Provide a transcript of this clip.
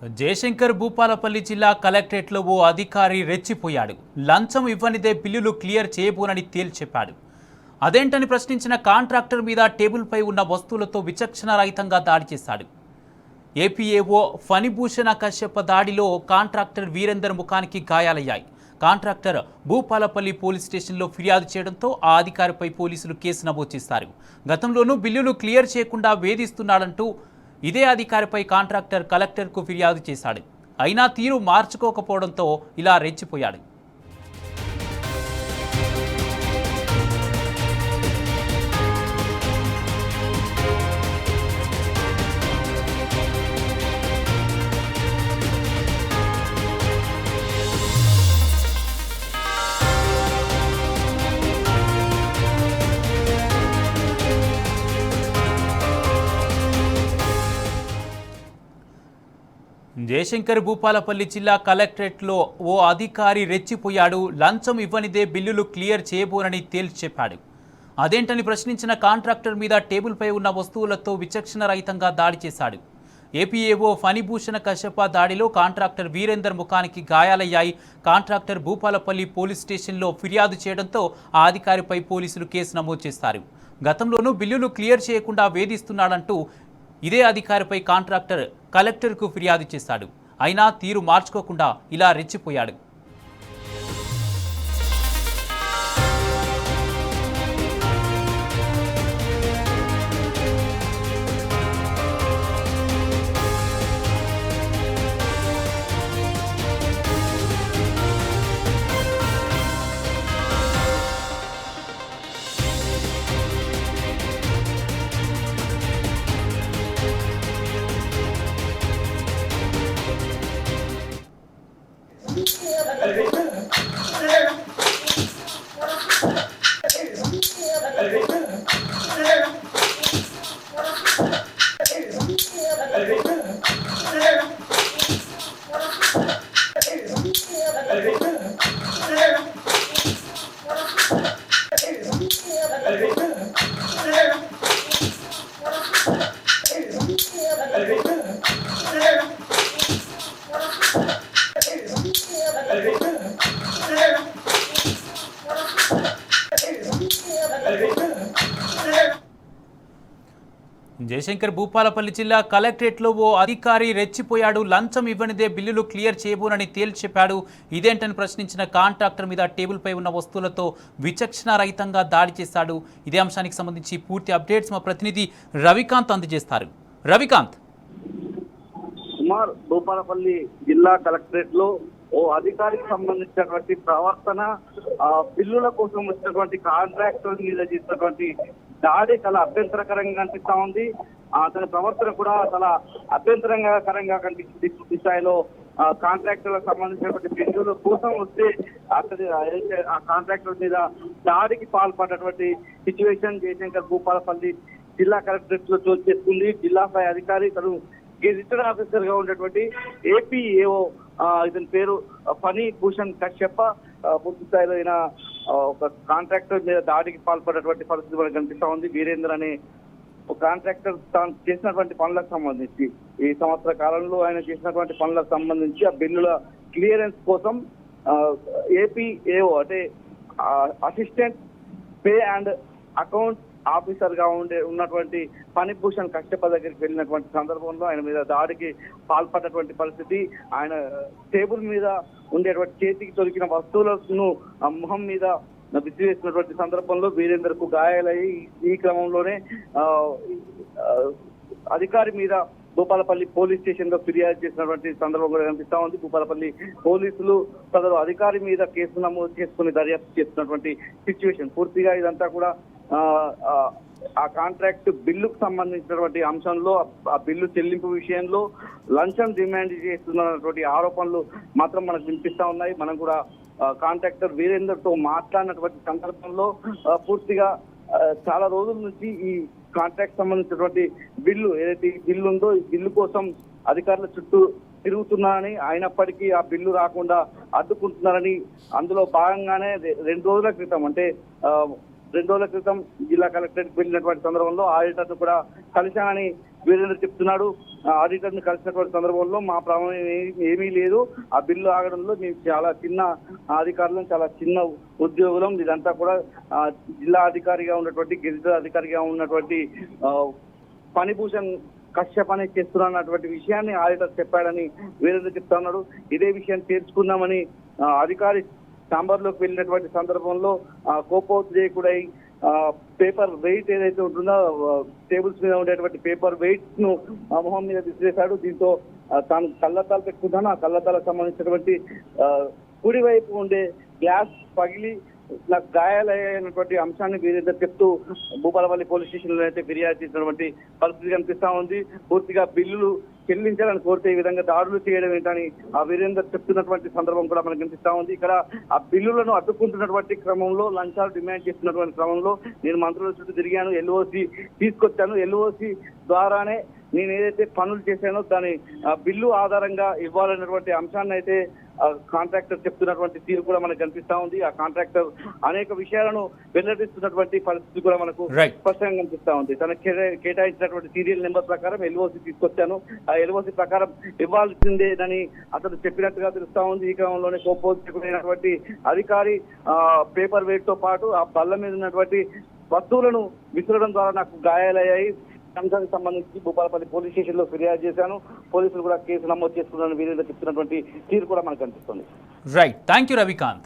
జయశంకర్ భూపాలపల్లి జిల్లా కలెక్టరేట్లో ఓ అధికారి రెచ్చిపోయాడు. లంచం ఇవ్వనిదే బిల్లులు క్లియర్ చేయబోనని తేల్చెప్పాడు. అదేంటని ప్రశ్నించిన కాంట్రాక్టర్ మీద టేబుల్పై ఉన్న వస్తువులతో విచక్షణారహితంగా దాడి చేశాడు. ఏపీఏఓ ఫణిభూషణ కశ్యప దాడిలో కాంట్రాక్టర్ వీరేందర్ ముఖానికి గాయాలయ్యాయి. కాంట్రాక్టర్ భూపాలపల్లి పోలీస్ స్టేషన్లో ఫిర్యాదు చేయడంతో ఆ అధికారిపై పోలీసులు కేసు నమోదు చేశారు. గతంలోనూ బిల్లులు క్లియర్ చేయకుండా వేధిస్తున్నాడంటూ ఇదే అధికారిపై కాంట్రాక్టర్ కలెక్టర్కు ఫిర్యాదు చేశాడు. అయినా తీరు మార్చుకోకపోవడంతో ఇలా రెచ్చిపోయాడు. జయశంకర్ భూపాలపల్లి జిల్లా కలెక్టరేట్లో ఓ అధికారి రెచ్చిపోయాడు. లంచం ఇవ్వనిదే బిల్లులు క్లియర్ చేయబోనని తేల్చెప్పాడు. అదేంటని ప్రశ్నించిన కాంట్రాక్టర్ మీద టేబుల్పై ఉన్న వస్తువులతో విచక్షణరహితంగా దాడి చేశాడు. ఏపీఏఓ ఫణిభూషణ కశ్యప దాడిలో కాంట్రాక్టర్ వీరేందర్ ముఖానికి గాయాలయ్యాయి. కాంట్రాక్టర్ భూపాలపల్లి పోలీస్ స్టేషన్లో ఫిర్యాదు చేయడంతో ఆ అధికారిపై పోలీసులు కేసు నమోదు చేశారు. గతంలోనూ బిల్లులు క్లియర్ చేయకుండా వేధిస్తున్నాడంటూ ఇదే అధికారిపై కాంట్రాక్టర్ కలెక్టర్కు ఫిర్యాదు చేశాడు. అయినా తీరు మార్చుకోకుండా ఇలా రెచ్చిపోయాడు. జయశంకర్ భూపాలపల్లి జిల్లా కలెక్టరేట్లో ఓ అధికారి రెచ్చిపోయాడు. లంచం ఇవ్వనిదే బిల్లులు క్లియర్ చేయబోనని తేల్చెప్పాడు. ఇదేంటని ప్రశ్నించిన కాంట్రాక్టర్ మీద టేబుల్పై ఉన్న వస్తువులతో విచక్షణారహితంగా దాడి చేశాడు. ఇదే అంశానికి సంబంధించి పూర్తి అప్డేట్స్ మా ప్రతినిధి రవికాంత్ అందజేస్తారు. రవికాంత్, కుమార్, భూపాలపల్లి జిల్లా కలెక్టరేట్ లో ఓ అధికారికి సంబంధించినటువంటి ప్రవర్తన, బిల్లుల కోసం వచ్చినటువంటి కాంట్రాక్టర్ మీద చేసినటువంటి దాడి చాలా అభ్యంతరకరంగా కనిపిస్తా ఉంది. అతని ప్రవర్తన కూడా చాలా అభ్యంతరకరంగా కనిపిస్తుంది. పూర్తి స్థాయిలో కాంట్రాక్టర్లకు సంబంధించినటువంటి బిల్లుల కోసం వస్తే అతని ఆ కాంట్రాక్టర్ మీద దాడికి పాల్పడినటువంటి సిచ్యువేషన్ జయశంకర్ భూపాలపల్లి జిల్లా కలెక్టరేట్ లో చోటు చేసుకుంది. జిల్లా స్థాయి అధికారి తను గెజిటెడ్ ఆఫీసర్ గా ఉన్నటువంటి ఏపీఏఓ, ఇతని పేరు ఫణిభూషణ్ కశ్యప, పూర్తి స్థాయిలో అయిన ఒక కాంట్రాక్టర్ మీద దాడికి పాల్పడినటువంటి పరిస్థితి మనకు కనిపిస్తా ఉంది. వీరేందర్ అనే ఒక కాంట్రాక్టర్ తాను చేసినటువంటి పనులకు సంబంధించి ఈ సంవత్సర కాలంలో ఆయన చేసినటువంటి పనులకు సంబంధించి ఆ బిల్లుల క్లియరెన్స్ కోసం ఏపీఏఓ అంటే assistant pay and account officer గా ఉన్నటువంటి ఫణిభూషణ్ కశ్యప దగ్గరికి వెళ్ళినటువంటి సందర్భంలో ఆయన మీద దాడికి పాల్పడినటువంటి పరిస్థితి. ఆయన టేబుల్ మీద ఉండేటువంటి చేతికి దొరికిన వస్తువులను మొహం మీద విసిరేసినటువంటి సందర్భంలో వీరేందర్ కు గాయాలయ్యి ఈ క్రమంలోనే అధికారి మీద భూపాలపల్లి పోలీస్ స్టేషన్ లో ఫిర్యాదు చేసినటువంటి సందర్భం కూడా కనిపిస్తా ఉంది. భూపాలపల్లి పోలీసులు సదరు అధికారి మీద కేసు నమోదు చేసుకుని దర్యాప్తు చేస్తున్నటువంటి సిచ్యువేషన్. పూర్తిగా ఇదంతా కూడా ఆ కాంట్రాక్ట్ బిల్లుకు సంబంధించినటువంటి అంశంలో, ఆ బిల్లు చెల్లింపు విషయంలో లంచం డిమాండ్ చేస్తున్నటువంటి ఆరోపణలు మాత్రం మనకు వినిపిస్తా ఉన్నాయి. మనం కూడా కాంట్రాక్టర్ వీరేందర్ తో మాట్లాడినటువంటి సందర్భంలో పూర్తిగా చాలా రోజుల నుంచి ఈ కాంట్రాక్ట్ సంబంధించినటువంటి బిల్లు ఏదైతే బిల్లు ఉందో ఈ బిల్లు కోసం అధికారుల చుట్టూ తిరుగుతున్నారని, అయినప్పటికీ ఆ బిల్లు రాకుండా అడ్డుకుంటున్నారని, అందులో భాగంగానే 2 రోజుల క్రితం అంటే 2 రోజుల క్రితం జిల్లా కలెక్టరేట్ వెళ్ళినటువంటి సందర్భంలో ఆడిటర్ను కూడా కలిశానని వీరేంద్ర చెప్తున్నాడు. ఆడిటర్ ని కలిసినటువంటి సందర్భంలో మా ప్రమాణం ఏమీ లేదు, ఆ బిల్లు ఆగడంలో మేము చాలా చిన్న అధికారులం, చాలా చిన్న ఉద్యోగులం, ఇదంతా కూడా జిల్లా అధికారిగా ఉన్నటువంటి గెజిటెడ్ అధికారిగా ఉన్నటువంటి ఫణిభూషణ్ కశ్యప్ అనే చేస్తున్నటువంటి విషయాన్ని ఆడిటర్ చెప్పాడని వీరేంద్ర చెప్తా ఉన్నాడు. ఇదే విషయాన్ని తీర్చుకున్నామని అధికారి ఛాంబర్లోకి వెళ్ళినటువంటి సందర్భంలో కోపోద్రేకుడై పేపర్ వెయిట్ ఏదైతే ఉంటుందో టేబుల్స్ మీద ఉండేటువంటి పేపర్ వెయిట్ ను మొహం మీద విసిరేశాడు. దీంతో తాను కళ్ళద్దాలు పెట్టుకుంటాను, ఆ కళ్ళద్దాలకు సంబంధించినటువంటి కుడి వైపు ఉండే గ్లాస్ పగిలి నాకు గాయాలైనటువంటి అంశాన్ని వీరేంద్ర చెప్తూ భూపాలపల్లి పోలీస్ స్టేషన్ లో అయితే ఫిర్యాదు చేసినటువంటి పరిస్థితి కనిపిస్తా ఉంది. పూర్తిగా బిల్లులు చెల్లించాలని కోరితే ఈ విధంగా దాడులు చేయడం ఏంటని ఆ వీరేందర్ చెప్తున్నటువంటి సందర్భం కూడా మనకు కనిపిస్తా ఉంది. ఇక్కడ ఆ బిల్లులను అడ్డుకుంటున్నటువంటి క్రమంలో, లంచాలు డిమాండ్ చేస్తున్నటువంటి క్రమంలో నేను మంత్రుల చుట్టూ తిరిగాను, ఎల్ఓసి తీసుకొచ్చాను, ఎల్ఓసి ద్వారానే నేను ఏదైతే పనులు చేశానో దాని బిల్లు ఆధారంగా ఇవ్వాలన్నటువంటి అంశాన్ని అయితే కాంట్రాక్టర్ చెప్తున్నటువంటి తీరు కూడా మనకు కనిపిస్తా ఉంది. ఆ కాంట్రాక్టర్ అనేక విషయాలను వెల్లడిస్తున్నటువంటి పరిస్థితి కూడా మనకు స్పష్టంగా కనిపిస్తా ఉంది. తనకు కేటాయించినటువంటి సీరియల్ నెంబర్ ప్రకారం ఎల్ఓసి తీసుకొచ్చాను, ఆ ఎల్ఓసి ప్రకారం ఇవ్వాల్సిందేనని అతను చెప్పినట్టుగా తెలుస్తా ఉంది. ఈ క్రమంలోనే కోపోద్రేకుడైనటువంటి అధికారి పేపర్ వెయిట్ తో పాటు ఆ బల్ల మీద ఉన్నటువంటి వస్తువులను విసరడం ద్వారా నాకు గాయాలయ్యాయి. అంశానికి సంబంధించి భూపాలపల్లి పోలీస్ స్టేషన్ లో ఫిర్యాదు చేశాను, పోలీసులు కూడా కేసు నమోదు చేసుకున్నారని వీరేంద్ర చెప్తున్నటువంటి తీరు కూడా మనకు కనిపిస్తుంది. Right, thank you Ravikanth.